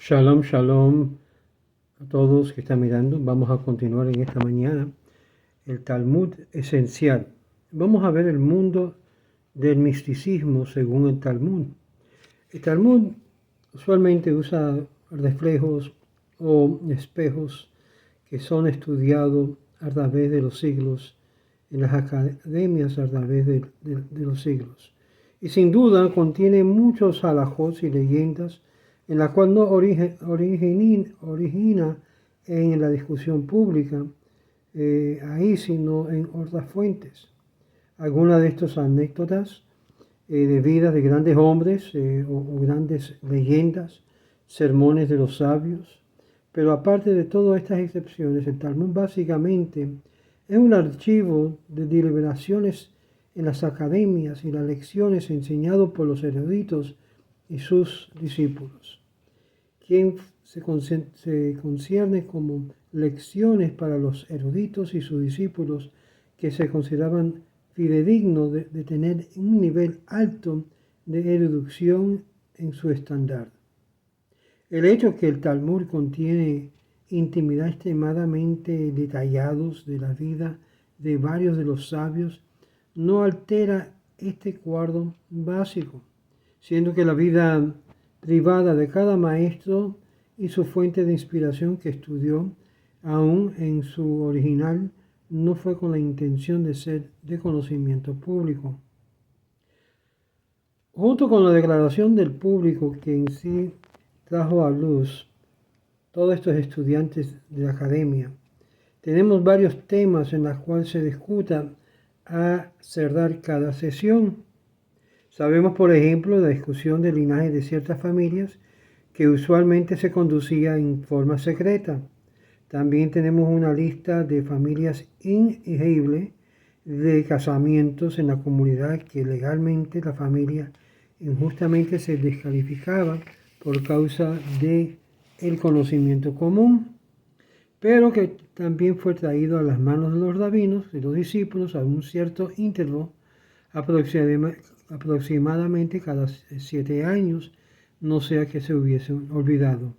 Shalom, shalom a todos que están mirando. Vamos a continuar en esta mañana el Talmud esencial. Vamos a ver el mundo del misticismo según el Talmud. El Talmud usualmente usa reflejos o espejos que son estudiados a través de los siglos en las academias a través de los siglos. Y sin duda contiene muchos halajos y leyendas en la cual no origina en la discusión pública ahí, sino en otras fuentes. Algunas de estas anécdotas de vidas de grandes hombres o grandes leyendas, sermones de los sabios. Pero aparte de todas estas excepciones, el Talmud básicamente es un archivo de deliberaciones en las academias y las lecciones enseñadas por los eruditos y sus discípulos, quien se concierne como lecciones para los eruditos y sus discípulos que se consideraban fidedignos de tener un nivel alto de erudición en su estándar. El hecho que el Talmud contiene intimidad extremadamente detallados de la vida de varios de los sabios no altera este cuadro básico, siendo que la vida privada de cada maestro y su fuente de inspiración que estudió, aún en su original, no fue con la intención de ser de conocimiento público. Junto con la declaración del público que en sí trajo a luz todos estos estudiantes de la academia, tenemos varios temas en los cuales se discuta a cerrar cada sesión. Sabemos, por ejemplo, la discusión del linaje de ciertas familias que usualmente se conducía en forma secreta. También tenemos una lista de familias inegibles de casamientos en la comunidad que legalmente la familia injustamente se descalificaba por causa de el conocimiento común, pero que también fue traído a las manos de los rabinos y los discípulos a un cierto intervalo, aproximadamente cada 7 años, no sea que se hubiesen olvidado.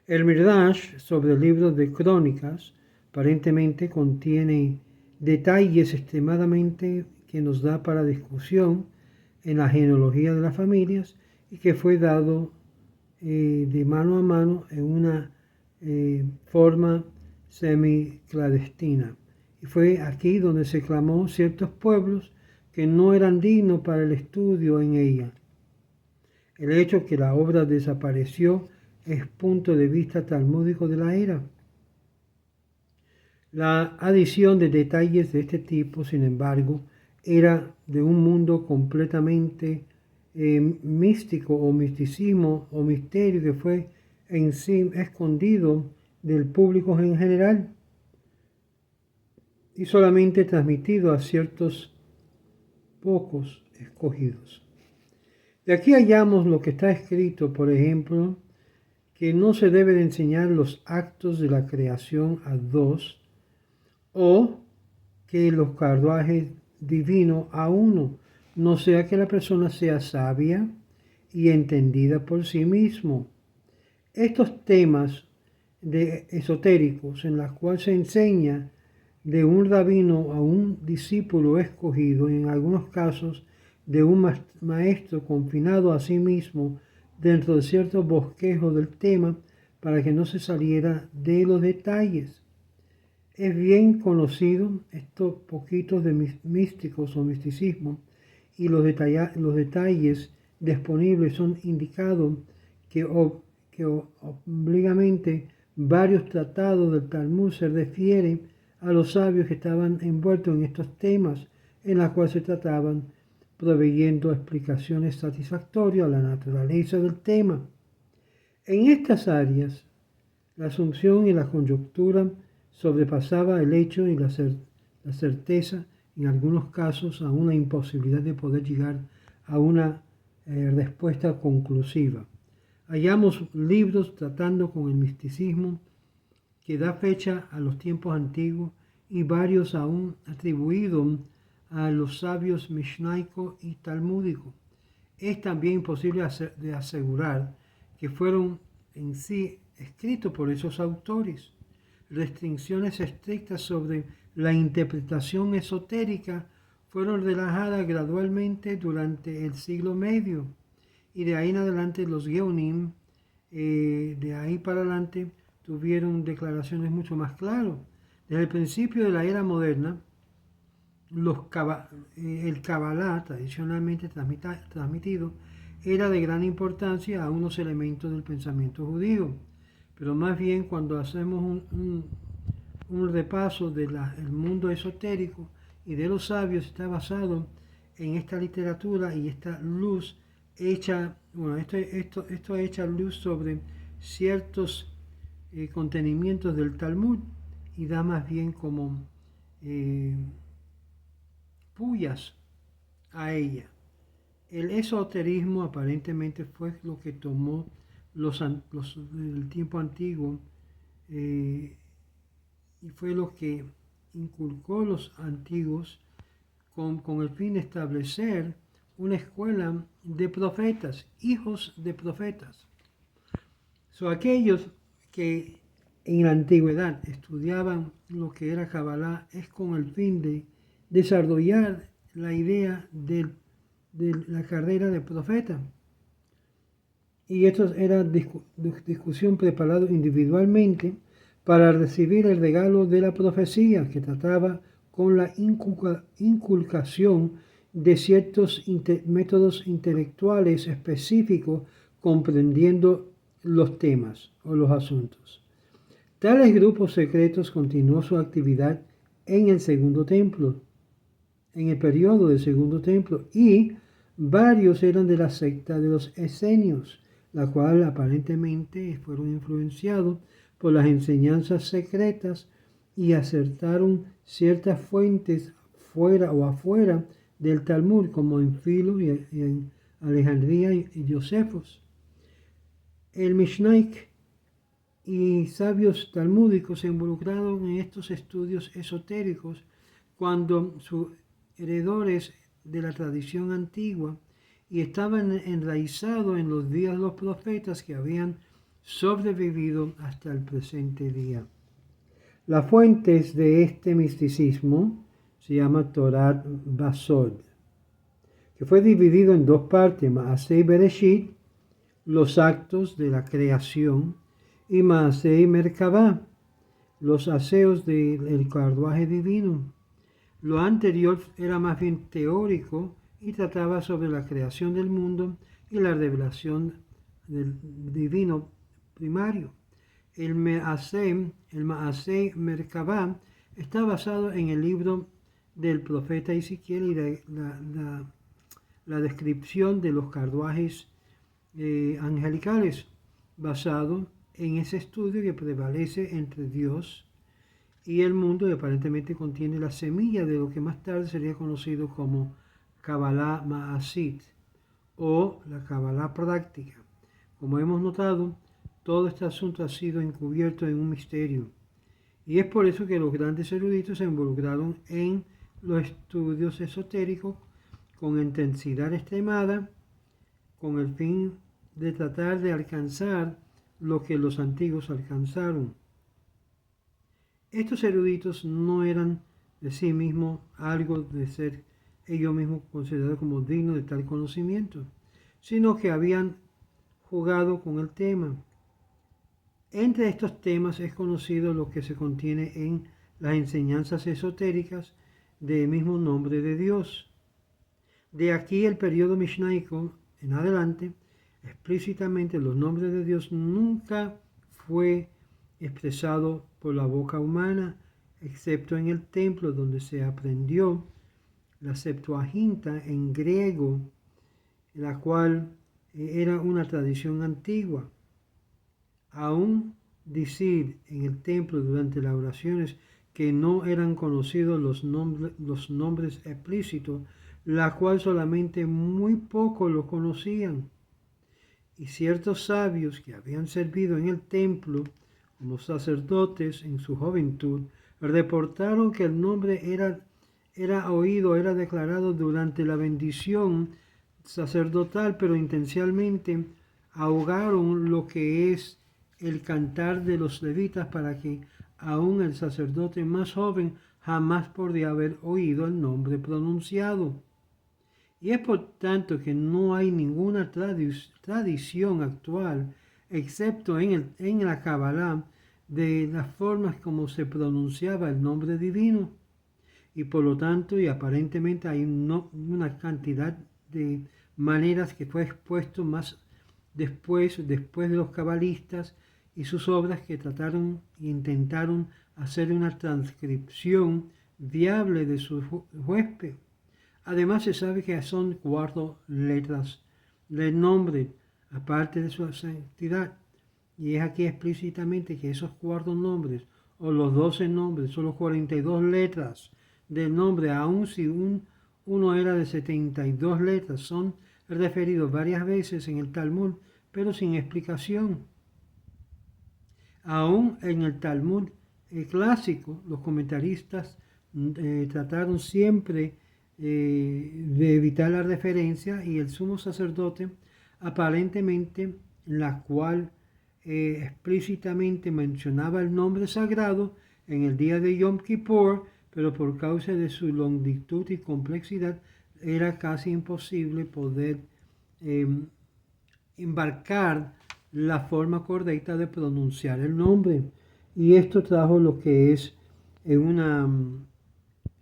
El Midrash sobre el libro de Crónicas aparentemente contiene detalles extremadamente que nos da para discusión en la genealogía de las familias y que fue dado de mano a mano en una forma semiclandestina. Y fue aquí donde se clamó ciertos pueblos que no eran dignos para el estudio en ella. El hecho que la obra desapareció es punto de vista talmúdico de la era. La adición de detalles de este tipo, sin embargo, era de un mundo completamente místico o misticismo o misterio que fue en sí escondido del público en general y solamente transmitido a ciertos pocos escogidos. De aquí hallamos lo que está escrito, por ejemplo, que no se debe de enseñar los actos de la creación a dos, o que los carruajes divinos a uno, no sea que la persona sea sabia y entendida por sí mismo. Estos temas esotéricos en los cuales se enseña de un rabino a un discípulo escogido, en algunos casos de un maestro confinado a sí mismo dentro de cierto bosquejo del tema para que no se saliera de los detalles. Es bien conocido estos poquitos de místicos o misticismo y los detalles disponibles son indicados que obligadamente varios tratados del Talmud se refieren a los sabios que estaban envueltos en estos temas, en los cuales se trataban proveyendo explicaciones satisfactorias a la naturaleza del tema. En estas áreas, la asunción y la conjetura sobrepasaba el hecho y la certeza, en algunos casos a una imposibilidad de poder llegar a una respuesta conclusiva. Hallamos libros tratando con el misticismo que da fecha a los tiempos antiguos y varios aún atribuidos a los sabios mishnaico y talmúdico. Es también posible de asegurar que fueron en sí escrito por esos autores. Restricciones estrictas sobre la interpretación esotérica fueron relajadas gradualmente durante el siglo medio, y de ahí en adelante los Geonim, de ahí para adelante, tuvieron declaraciones mucho más claras. Desde el principio de la era moderna, el Kabbalah, tradicionalmente transmitido, era de gran importancia a unos elementos del pensamiento judío. Pero más bien cuando hacemos un repaso del mundo esotérico y de los sabios, está basado en esta literatura y esta luz hecha, bueno, esto echa luz sobre ciertos contenimientos del Talmud y da más bien como puyas a ella. El esoterismo aparentemente fue lo que tomó el tiempo antiguo y fue lo que inculcó los antiguos con el fin de establecer una escuela de profetas, hijos de profetas. Aquellos que en la antigüedad estudiaban lo que era Kabbalah es con el fin de desarrollar la idea de la carrera de profeta. Y esto era discusión preparado individualmente para recibir el regalo de la profecía, que trataba con la inculcación de ciertos métodos intelectuales específicos, comprendiendo los temas o los asuntos. Tales grupos secretos continuó su actividad en el Segundo Templo, en el periodo del Segundo Templo, y varios eran de la secta de los esenios, la cual aparentemente fueron influenciados por las enseñanzas secretas y acertaron ciertas fuentes fuera o afuera del Talmud, como en Filo y en Alejandría y Josefos. El Mishnaic y sabios talmúdicos se involucraron en estos estudios esotéricos cuando sus heredores de la tradición antigua y estaban enraizados en los días de los profetas que habían sobrevivido hasta el presente día. Las fuentes de este misticismo se llama Torat Basod, que fue dividido en dos partes: Maasei Bereshit, los actos de la creación, y Maasei Merkabah, los aseos del carruaje divino. Lo anterior era más bien teórico y trataba sobre la creación del mundo y la revelación del divino primario. El Maasei Merkabah está basado en el libro del profeta Ezequiel y la descripción de los carruajes angelicales, basado en ese estudio que prevalece entre Dios y el mundo, y aparentemente contiene la semilla de lo que más tarde sería conocido como Kabbalah Ma'asit o la Kabbalah práctica. Como hemos notado, todo este asunto ha sido encubierto en un misterio, y es por eso que los grandes eruditos se involucraron en los estudios esotéricos con intensidad extremada, con el fin de tratar de alcanzar lo que los antiguos alcanzaron. Estos eruditos no eran de sí mismos algo de ser ellos mismos considerados como dignos de tal conocimiento, sino que habían jugado con el tema. Entre estos temas es conocido lo que se contiene en las enseñanzas esotéricas del mismo nombre de Dios. De aquí el periodo mishnaico en adelante, explícitamente los nombres de Dios nunca fue expresado por la boca humana, excepto en el templo, donde se aprendió la Septuaginta en griego, la cual era una tradición antigua. Aún decir en el templo durante las oraciones que no eran conocidos los nombres explícitos, la cual solamente muy pocos lo conocían. Y ciertos sabios que habían servido en el templo como sacerdotes en su juventud, reportaron que el nombre era oído, era declarado durante la bendición sacerdotal, pero intencionalmente ahogaron lo que es el cantar de los levitas para que aún el sacerdote más joven jamás podría haber oído el nombre pronunciado. Y es por tanto que no hay ninguna tradición actual, excepto en la Kabbalah, de las formas como se pronunciaba el nombre divino. Y por lo tanto, y aparentemente hay una cantidad de maneras que fue expuesto más después de los cabalistas y sus obras que trataron e intentaron hacer una transcripción viable de su huésped. Además se sabe que son 4 letras del nombre, aparte de su santidad. Y es aquí explícitamente que esos 4 nombres, o los 12 nombres, o los 42 letras del nombre, aun si uno era de 72 letras, son referidos varias veces en el Talmud, pero sin explicación. Aún en el Talmud clásico, los comentaristas trataron siempre de evitar la referencia, y el sumo sacerdote aparentemente, en la cual explícitamente mencionaba el nombre sagrado en el día de Yom Kippur, pero por causa de su longitud y complejidad era casi imposible poder embarcar la forma correcta de pronunciar el nombre. Y esto trajo lo que es una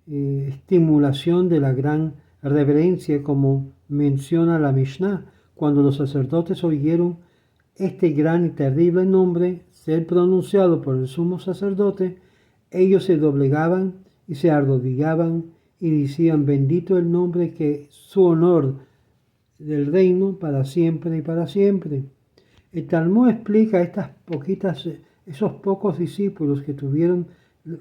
estimulación de la gran reverencia, como menciona la Mishnah. Cuando los sacerdotes oyeron este gran y terrible nombre ser pronunciado por el sumo sacerdote, ellos se doblegaban y se arrodillaban y decían: bendito el nombre que su honor del reino para siempre y para siempre. El Talmud explica esos pocos discípulos que tuvieron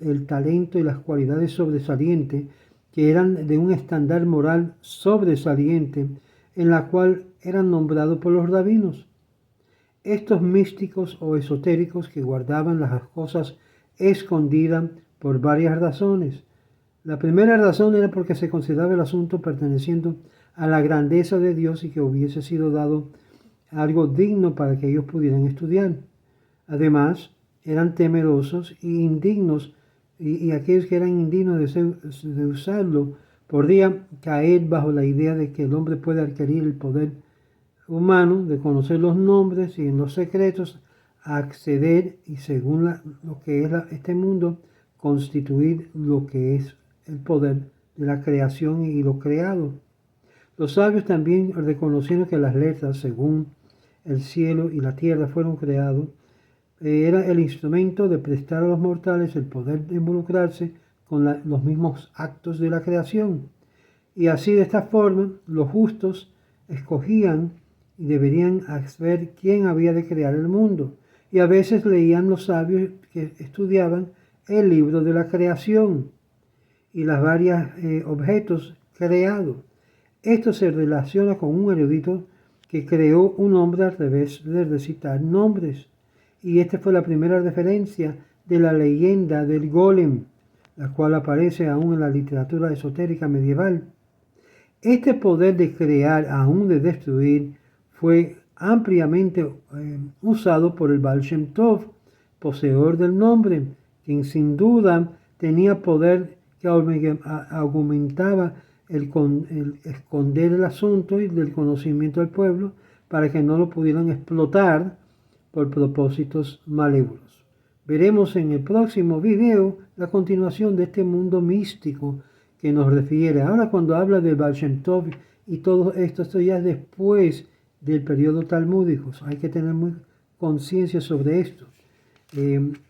el talento y las cualidades sobresalientes, que eran de un estándar moral sobresaliente, en la cual eran nombrados por los rabinos. Estos místicos o esotéricos que guardaban las cosas escondidas por varias razones. La primera razón era porque se consideraba el asunto perteneciendo a la grandeza de Dios y que hubiese sido dado algo digno para que ellos pudieran estudiar. Además, eran temerosos y indignos, y aquellos que eran indignos de usarlo podrían caer bajo la idea de que el hombre puede adquirir el poder humano de conocer los nombres y en los secretos acceder y, según lo que es este mundo, constituir lo que es el poder de la creación y lo creado. Los sabios también reconocieron que las letras, según el cielo y la tierra fueron creados, era el instrumento de prestar a los mortales el poder de involucrarse con los mismos actos de la creación. Y así, de esta forma, los justos escogían y deberían ver quién había de crear el mundo. Y a veces leían los sabios que estudiaban el libro de la creación y los varios objetos creados. Esto se relaciona con un erudito que creó un hombre al revés de recitar nombres. Y esta fue la primera referencia de la leyenda del golem, la cual aparece aún en la literatura esotérica medieval. Este poder de crear, aún de destruir, fue ampliamente usado por el Baal Shem Tov, poseedor del nombre, quien sin duda tenía poder que aumentaba el esconder el asunto y del conocimiento del pueblo para que no lo pudieran explotar por propósitos malévolos. Veremos en el próximo video la continuación de este mundo místico que nos refiere. Ahora, cuando habla del Baal Shem Tov y todo esto ya es después del periodo talmúdico. Hay que tener muy conciencia sobre esto.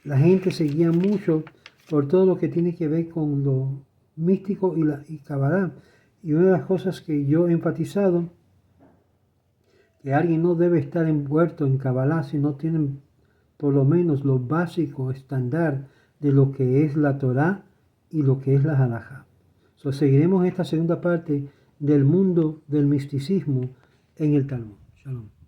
La gente se guía mucho por todo lo que tiene que ver con lo místico y Kabbalah. Y una de las cosas que yo he enfatizado, que alguien no debe estar envuelto en Kabbalah si no tienen por lo menos lo básico estándar de lo que es la Torah y lo que es la Halajá. Seguiremos esta segunda parte del mundo del misticismo en el Talmud. Shalom.